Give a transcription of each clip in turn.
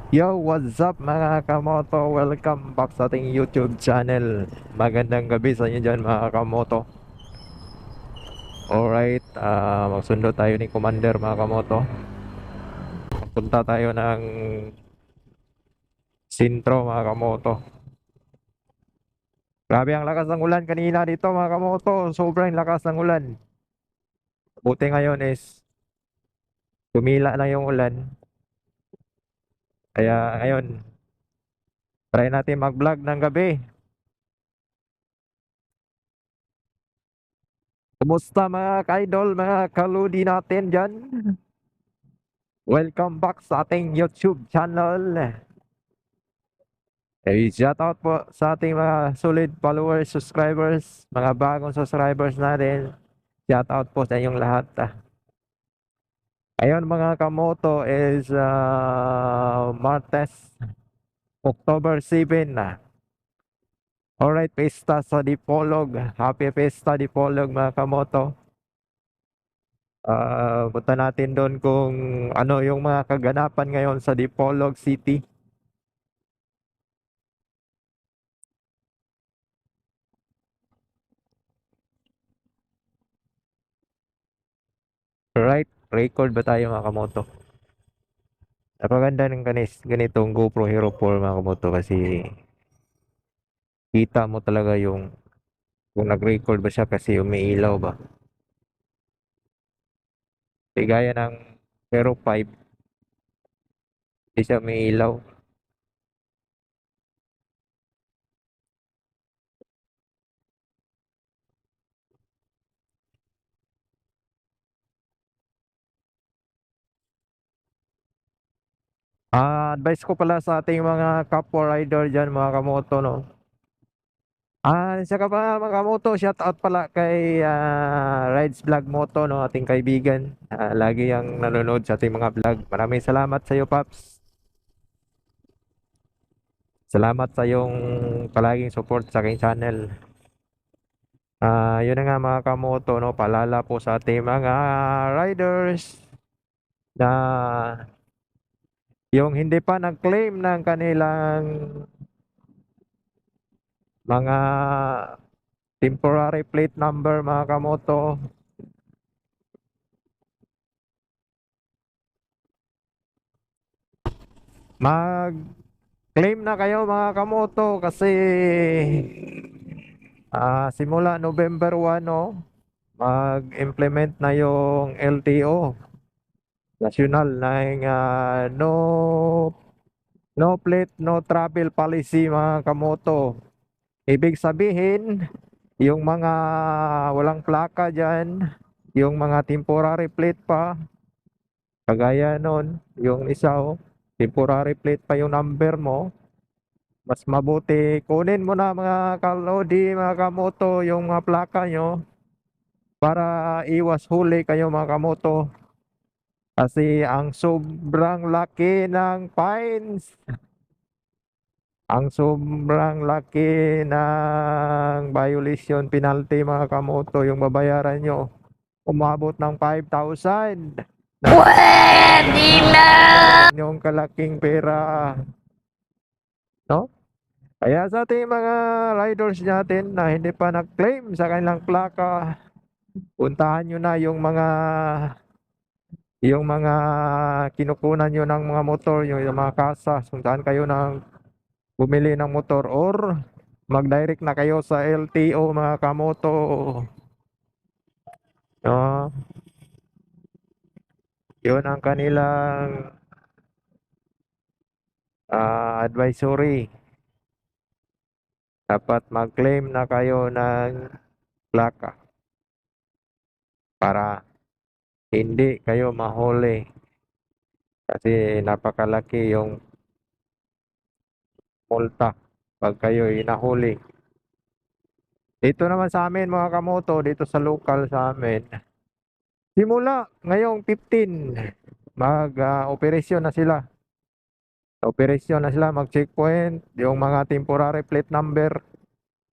Yo, what's up mga kamoto? Welcome back sa ating YouTube channel. Magandang gabi sa inyo dyan mga kamoto. Alright, magsundo tayo ni Commander mga kamoto. Punta tayo ng Sintro mga kamoto. Grabe ang lakas ng ulan kanina dito mga kamoto. Sobrang lakas ng ulan. Buti ngayon is tumila na yung ulan. Kaya ngayon, try natin mag-vlog ng gabi. Kumusta mga ka-idol, mga kaludi natin dyan? Welcome back sa ating YouTube channel. Shout out po sa ating mga solid followers, subscribers, mga bagong subscribers natin. Shout out po sa inyong lahat. Ayun mga kamoto is Martes, October 7 na. Alright, Pesta sa Dipolog. Happy Pesta Dipolog mga kamoto. Punta natin doon kung ano yung mga kaganapan ngayon sa Dipolog City. Right, record ba tayo mga kamoto? Napaganda ng ganitong GoPro Hero 4 mga kamoto kasi kita mo talaga yung kung nag-record ba siya kasi umiilaw ba. Di gaya ng Hero 5, di siya umiilaw. Advice ko pala sa ating mga kapwa rider dyan mga kamoto no. Siya ka pa mga kamoto, shout out pala kay Rides Vlog Moto no, ating kaibigan. Lagi yang nanonood sa ating mga vlog. Maraming salamat sa iyo, Paps. Salamat sa iyong palaging support sa aking channel. Yun na nga mga kamoto, no, paalala po sa ating mga riders na yung hindi pa nag-claim ng kanilang mga temporary plate number mga kamoto, mag-claim na kayo mga kamoto kasi simula November 1, no, mag-implement na yung LTO, national ng no plate, no travel policy mga kamoto. Ibig sabihin, yung mga walang plaka dyan, yung mga temporary plate pa, kagaya nun, yung isa temporary plate pa yung number mo, mas mabuti kunin mo na mga kalodi, mga kamoto, yung mga plaka nyo para iwas huli kayo mga kamoto. Kasi ang sobrang laki ng fines, ang sobrang laki ng violation penalty mga kamoto, yung babayaran nyo umabot ng 5,000 na Pwede na! yung kalaking pera, no? Kaya sa ating mga riders natin na hindi pa nag-claim sa kanilang plaka, puntahan nyo na yung mga kinukunan nyo ng mga motor, yung mga kasa, sundan kayo ng bumili ng motor or mag-direct na kayo sa LTO mga kamoto. No? Yun ang kanilang advisory. Dapat mag-claim na kayo ng plaka para hindi kayo mahuli kasi napakalaki yung multa pag kayo inahuli. Dito naman sa amin mga kamoto, dito sa local sa amin, simula ngayong 15, mag-operasyon na sila. Operasyon na sila, mag-checkpoint, yung mga temporary plate number,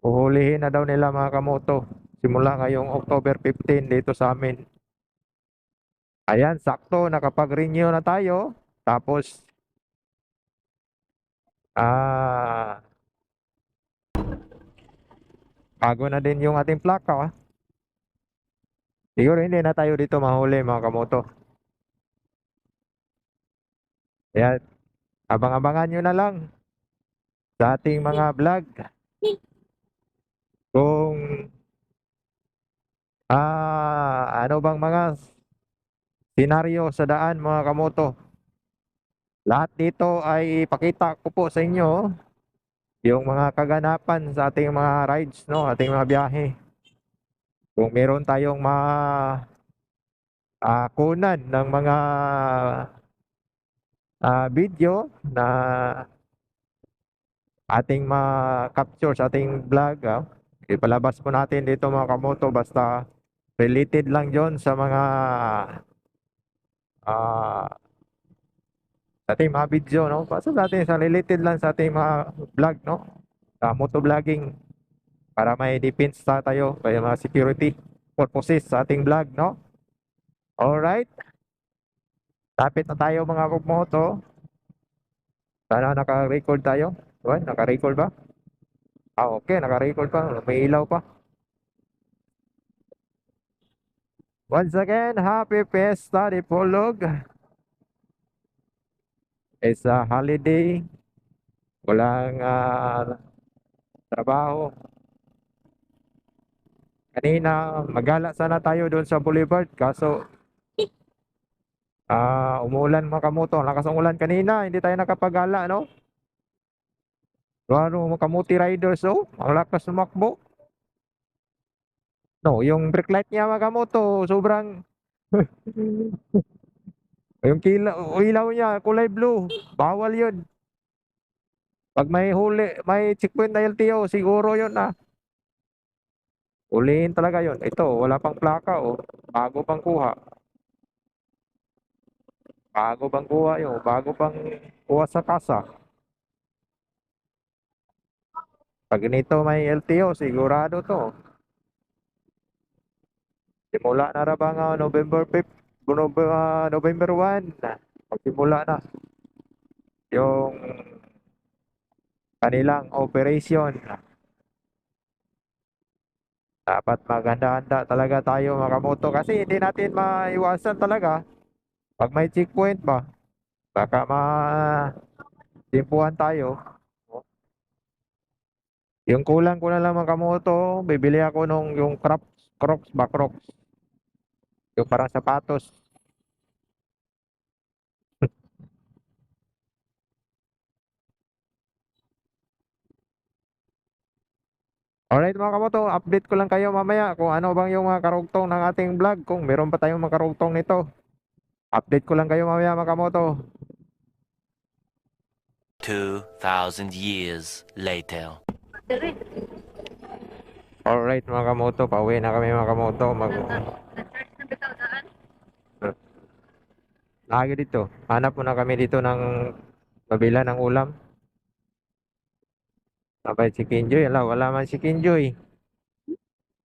uhulihin na daw nila mga kamoto. Simula ngayong October 15 dito sa amin. Ayan, sakto, nakapag-renew na tayo. Tapos, Ah, bago na din yung ating plaka. Siguro hindi na tayo dito mahuli mga kamoto. Kaya abang-abangan nyo na lang sa ating mga vlog kung ano bang mga senaryo sa daan mga kamoto. Lahat dito ay ipakita ko po sa inyo yung mga kaganapan sa ating mga rides, no, ating mga biyahe. Kung meron tayong kunan ng mga video na ating ma-capture sa ating vlog, ipalabas po natin dito mga kamoto basta related lang yon sa mga ah, sa ating mga video, no? Basta sa ating sa related lang sa ating mga vlog, no? Sa motovlogging para may defense tayo, may mga security purposes sa ating vlog, no? Alright, tapit na tayo mga kamoto. Sana naka-record tayo. Well, naka-record ba? Okay, naka-record pa. May ilaw pa. Once again, happy Fiesta de Polog. It's a holiday. Walang trabaho. Kanina, magala sana tayo doon sa Boulevard. Kaso, umuulan mga kamoto. Lakas ang ulan kanina. Hindi tayo nakapagala, no? Ano, mga kamuti riders, oh. Ang lakas tumakbo. No, yung brake light niya mga kamoto, sobrang yung ilaw niya kulay blue. Bawal 'yun. Pag may huli, may checkpoint na LTO, siguro 'yun na. Huliin talaga 'yun. Ito, wala pang plaka oh. Bago pang kuha. Bago pang kuha 'yun. Bago pang kuha sa kasa. Pag ganito may LTO, sigurado to. Simula na ra ba nga November 5th, November 1. Magsimula na yung kanilang operation. Dapat maganda-handa talaga tayo mga kamoto kasi hindi natin maiwasan talaga pag may checkpoint ba. Baka matimpuhan tayo. Yung kulang ko na lang mga kamoto, bibili ako nung yung Crocs ba, Crocs. Yung parang sapatos. Alright mga kamoto, update ko lang kayo mamaya kung ano bang yung mga karugtong ng ating vlog. Kung meron pa tayong mga karugtong nito. Update ko lang kayo mamaya mga kamoto. 2,000 years later. Alright mga kamoto, pauwi na kami mga kamoto. Lagi dito. Hanap muna kami dito ng mabila ng ulam. Sabay si Kinjoy. Ala, wala man si Kinjoy.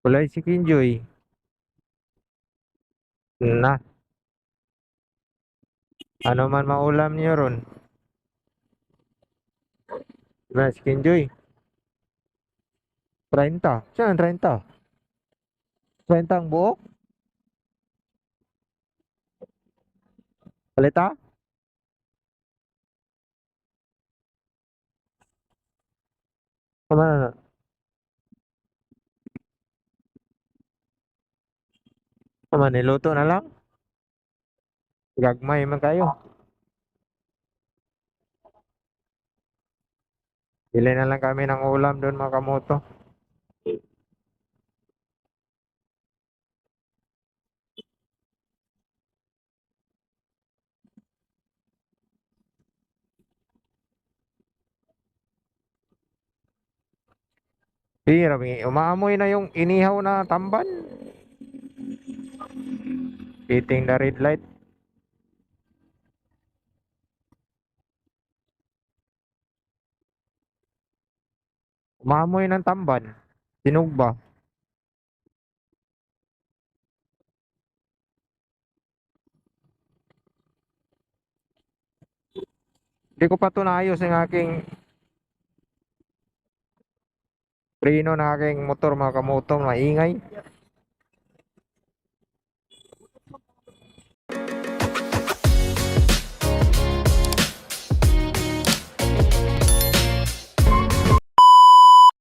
Wala si Kinjoy. Na, ano man maulam niyo ron? Wala si Kinjoy. 30. Saan 30? 30 ang buok? Palita? Kumana na? Kumana, niluto na lang? Gagmay man kayo. Bili na lang kami ng ulam doon mga kamoto. Hirami, umaamoy na yung inihaw na tamban. Hitting the red light. Umaamoy ng tamban. Sinog ba? Hindi ko pa ito naayos yung aking preno ng aking motor mga kamoto, maingay.